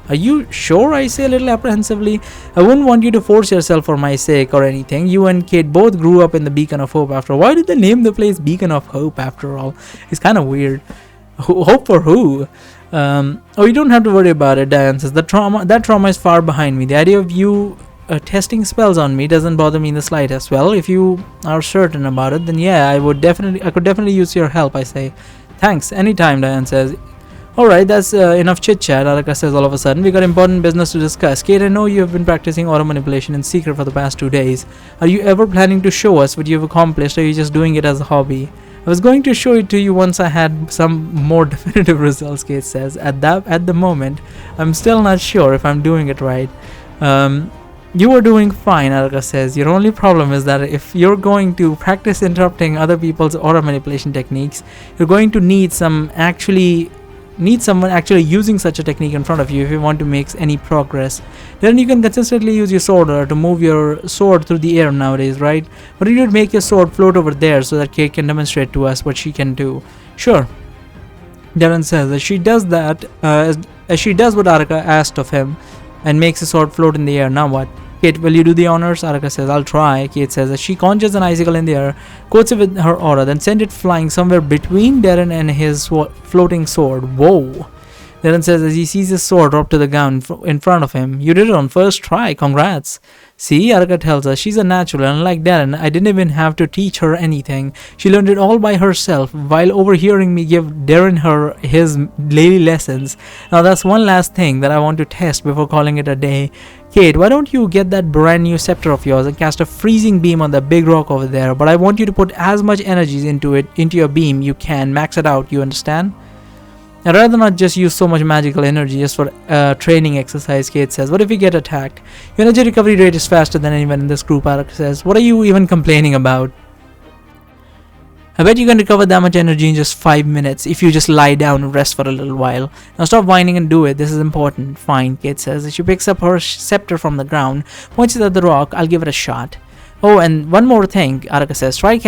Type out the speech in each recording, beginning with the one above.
Are you sure? I say a little apprehensively. I wouldn't want you to force yourself for my sake or anything. You and Kate both grew up in the Beacon of Hope after all. Why did they name the place Beacon of Hope after all? It's kind of weird. Hope for who? Oh, you don't have to worry about it, Diane says. That trauma is far behind me. The idea of you testing spells on me doesn't bother me in the slightest. Well, if you are certain about it, then yeah, I could definitely use your help, I say. Thanks, anytime, Diane says. Alright, that's enough chit-chat, Araka says all of a sudden. We got important business to discuss. Kate, I know you have been practicing auto manipulation in secret for the past 2 days. Are you ever planning to show us what you have accomplished, or are you just doing it as a hobby? I was going to show it to you once I had some more definitive results, Kate says. At the moment, I'm still not sure if I'm doing it right. You are doing fine, Araka says. Your only problem is that if you're going to practice interrupting other people's aura manipulation techniques, you're going to need someone actually using such a technique in front of you if you want to make any progress. Then you can consistently use your sword to move your sword through the air nowadays, right? But you would make your sword float over there so that Kate can demonstrate to us what she can do. Sure. Darren says that she does that as she does what Araka asked of him and makes the sword float in the air. Now what? Kate, will you do the honors? Araka says, I'll try. Kate says that she conjures an icicle in the air, coats it with her aura, then sends it flying somewhere between Darren and his floating sword. Whoa. Darren says as he sees his sword drop to the ground in front of him. You did it on first try. Congrats. See, Araka tells us she's a natural, and unlike Darren, I didn't even have to teach her anything. She learned it all by herself while overhearing me give Darren his daily lessons. Now that's one last thing that I want to test before calling it a day. Kate, why don't you get that brand new scepter of yours and cast a freezing beam on the big rock over there? But I want you to put as much energy into your beam you can. Max it out, you understand? I'd rather not just use so much magical energy just for training exercise, Kate says. What if we get attacked? Your energy recovery rate is faster than anyone in this group, Araka says. What are you even complaining about? I bet you can recover that much energy in just 5 minutes if you just lie down and rest for a little while. Now stop whining and do it. This is important. Fine, Kate says. She picks up her scepter from the ground, points it at the rock. I'll give it a shot. Oh, and one more thing, Araka says. Try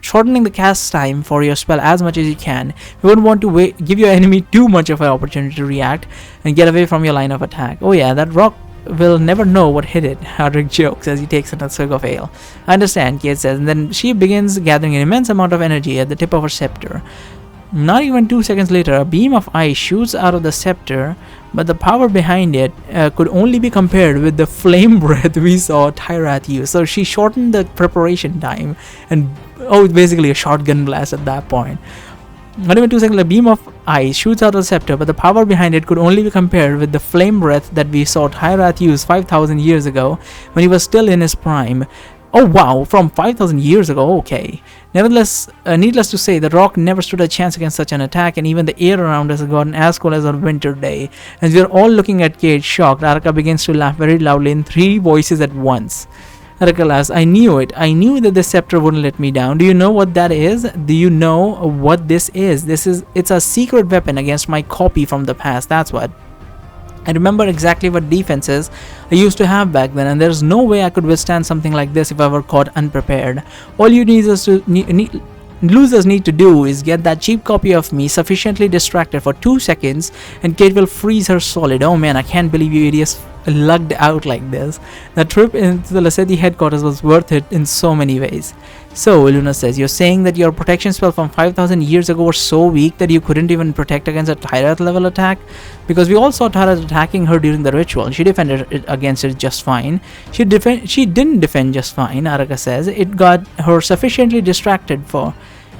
shortening the cast time for your spell as much as you can. You wouldn't want to give your enemy too much of an opportunity to react and get away from your line of attack. Oh yeah, that rock will never know what hit it, Hardrick jokes as he takes another swig of ale. I understand, Kate says, and then she begins gathering an immense amount of energy at the tip of her scepter. Not even 2 seconds later, a beam of ice shoots out of the scepter, but the power behind it could only be compared with the flame breath we saw Tyrath use. So she shortened the preparation time, and basically a shotgun blast at that point. Not even 2 seconds, a beam of ice shoots out of the scepter, but the power behind it could only be compared with the flame breath that we saw Tyrath use 5,000 years ago when he was still in his prime. Oh wow, from 5,000 years ago, okay. Nevertheless, needless to say, the rock never stood a chance against such an attack, and even the air around us has gotten as cold as a winter day. As we are all looking at Kate, shocked, Araka begins to laugh very loudly in 3 voices at once. Araka laughs, I knew it. I knew that the scepter wouldn't let me down. Do you know what that is? Do you know what this is? It's a secret weapon against my copy from the past, that's what. I remember exactly what defenses I used to have back then, and there's no way I could withstand something like this if I were caught unprepared. All you losers need to do is get that cheap copy of me sufficiently distracted for 2 seconds, and Kate will freeze her solid. Oh man, I can't believe you idiots lugged out like this. The trip into the Lassetti headquarters was worth it in so many ways. So, Luna says, you're saying that your protection spell from 5,000 years ago was so weak that you couldn't even protect against a Tyrath level attack? Because we all saw Tyrath attacking her during the ritual. She defended against it just fine. She didn't defend just fine, Araka says. It got her sufficiently distracted for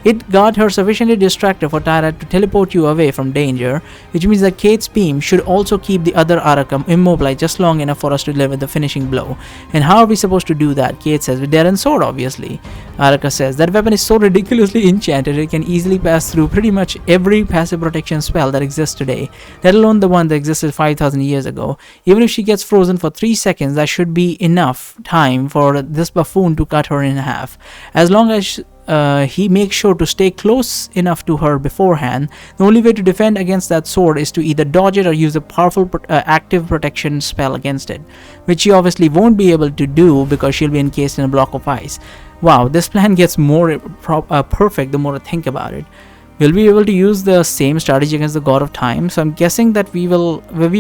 Tyrath to teleport you away from danger, which means that Kate's beam should also keep the other Araka immobilized just long enough for us to deliver the finishing blow. And how are we supposed to do that? Kate says, with Darren's sword, obviously. Araka says, that weapon is so ridiculously enchanted it can easily pass through pretty much every passive protection spell that exists today, let alone the one that existed 5,000 years ago. Even if she gets frozen for 3 seconds, that should be enough time for this buffoon to cut her in half. As long as he makes sure to stay close enough to her beforehand, the only way to defend against that sword is to either dodge it or use a powerful active protection spell against it, which she obviously won't be able to do because she'll be encased in a block of ice. Wow, this plan gets more perfect the more I think about it. we'll be able to use the same strategy against the god of time. So I'm guessing that we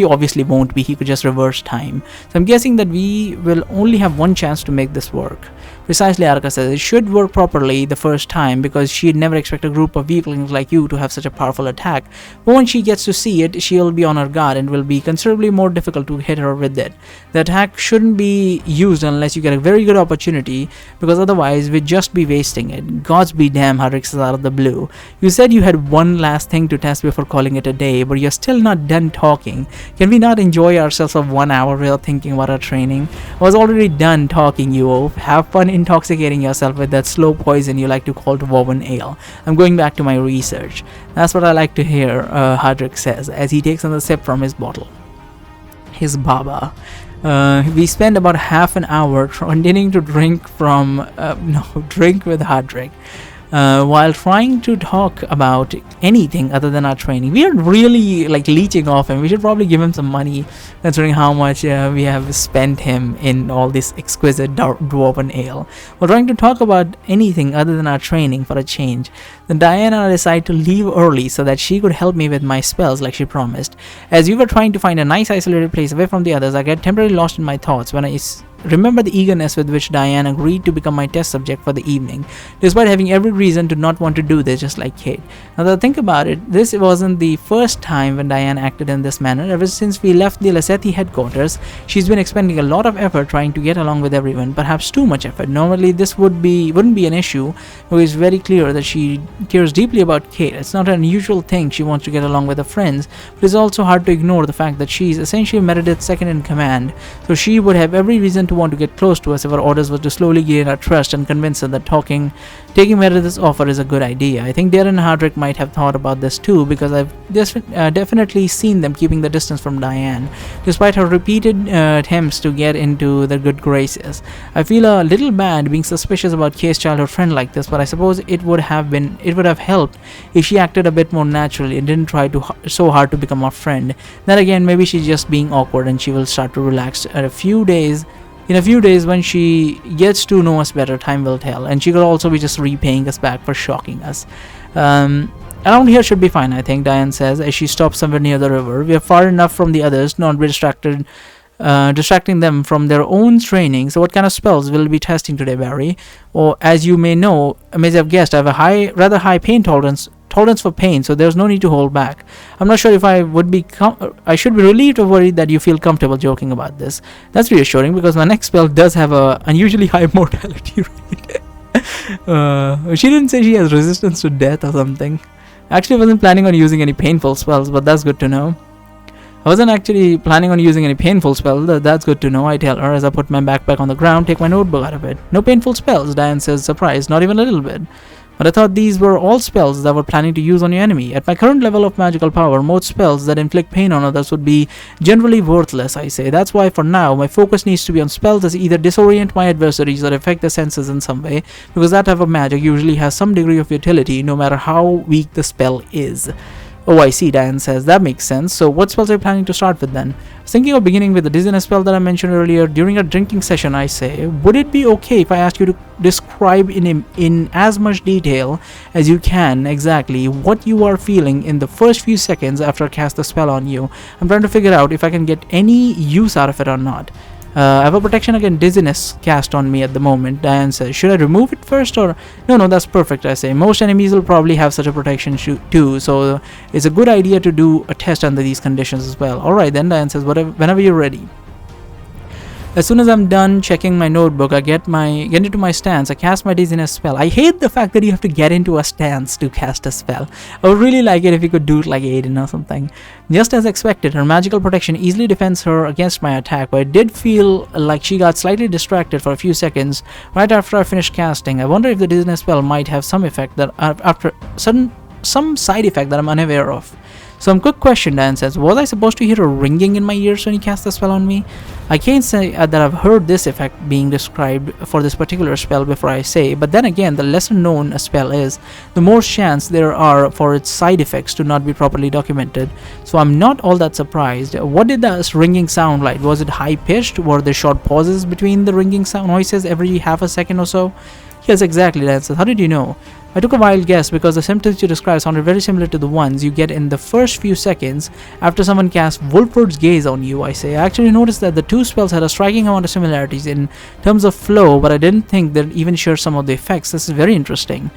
obviously won't be, he could just reverse time. So I'm guessing that we will only have one chance to make this work. Precisely, Arka says, it should work properly the first time, because she'd never expect a group of weaklings like you to have such a powerful attack. But when she gets to see it, she'll be on her guard and will be considerably more difficult to hit her with it. The attack shouldn't be used unless you get a very good opportunity, because otherwise we'd just be wasting it. Gods be damn, Hadrick says out of the blue. You said you had one last thing to test before calling it a day, but you're still not done talking. Can we not enjoy ourselves for 1 hour without thinking about our training? I was already done talking, you oaf. Have fun intoxicating yourself with that slow poison you like to call dwarven ale. I'm going back to my research. That's what I like to hear, Hadrick says, as he takes another sip from his bottle. His baba. We spend about half an hour continuing to drink with Hadrick. While trying to talk about anything other than our training. We are really like leeching off him. We should probably give him some money, considering how much we have spent him in all this exquisite dwarven ale. While trying to talk about anything other than our training for a change, then Diana and I decided to leave early so that she could help me with my spells like she promised. As we were trying to find a nice isolated place away from the others, I get temporarily lost in my thoughts when I remember the eagerness with which Diane agreed to become my test subject for the evening, despite having every reason to not want to do this, just like Kate. Now that I think about it, this wasn't the first time when Diane acted in this manner. Ever since we left the Lasethi headquarters, she's been expending a lot of effort trying to get along with everyone, perhaps too much effort. Normally this wouldn't be an issue, because it's very clear that she cares deeply about Kate. It's not an unusual thing she wants to get along with her friends, but it's also hard to ignore the fact that she's essentially Meredith's second in command, so she would have every reason to want to get close to us if our orders were to slowly gain our trust and convince her that taking Meredith's offer is a good idea. I think Darren and Hardrick might have thought about this too, because I've definitely seen them keeping the distance from Diane, despite her repeated attempts to get into their good graces. I feel a little bad being suspicious about Kay's childhood friend like this, but I suppose it would have helped if she acted a bit more naturally and didn't try so hard to become our friend. Then again, maybe she's just being awkward and she will start to relax in a few days. When she gets to know us better, time will tell, and she could also be just repaying us back for shocking us. Around here should be fine, I think, Diane says, as she stops somewhere near the river. We are far enough from the others to not be distracting them from their own training. So what kind of spells will we be testing today, Barry? Or, as you may have guessed, I have a rather high pain tolerance for pain, so there's no need to hold back. I'm not sure if I should be relieved or worried that you feel comfortable joking about this. That's reassuring, because my next spell does have a unusually high mortality rate. She didn't say she has resistance to death or something. Actually, I wasn't planning on using any painful spells, but that's good to know. That's good to know, I tell her as I put my backpack on the ground, take my notebook out of it. No painful spells, Diane says, surprised, not even a little bit. But I thought these were all spells that were planning to use on your enemy. At my current level of magical power, most spells that inflict pain on others would be generally worthless, I say. That's why for now, my focus needs to be on spells that either disorient my adversaries or affect their senses in some way, because that type of magic usually has some degree of utility, no matter how weak the spell is. Oh, I see, Diane says. That makes sense. So what spells are you planning to start with then? I was thinking of beginning with the dizziness spell that I mentioned earlier. During a drinking session, I say, would it be okay if I asked you to describe in as much detail as you can exactly what you are feeling in the first few seconds after I cast the spell on you? I'm trying to figure out if I can get any use out of it or not. I have a protection against dizziness cast on me at the moment, Diane says. Should I remove it first or... No, that's perfect, I say. Most enemies will probably have such a protection too, so it's a good idea to do a test under these conditions as well. Alright then, Diane says, whenever you're ready. As soon as I'm done checking my notebook, I get into my stance. I cast my dizziness spell. I hate the fact that you have to get into a stance to cast a spell. I would really like it if you could do it like Aiden or something. Just as expected, her magical protection easily defends her against my attack, but it did feel like she got slightly distracted for a few seconds right after I finished casting. I wonder if the dizziness spell might have some effect some side effect that I'm unaware of. Some quick question, Dan says. Was I supposed to hear a ringing in my ears when he cast the spell on me? I can't say that I've heard this effect being described for this particular spell before I say, but then again, the lesser known a spell is, the more chance there are for its side effects to not be properly documented. So I'm not all that surprised. What did this ringing sound like? Was it high-pitched? Were there short pauses between the ringing sound noises every half a second or so? Yes, exactly, Lances. How did you know? I took a wild guess because the symptoms you described sounded very similar to the ones you get in the first few seconds after someone casts Wolford's Gaze on you, I say. I actually noticed that the two spells had a striking amount of similarities in terms of flow, but I didn't think they'd even share some of the effects. This is very interesting.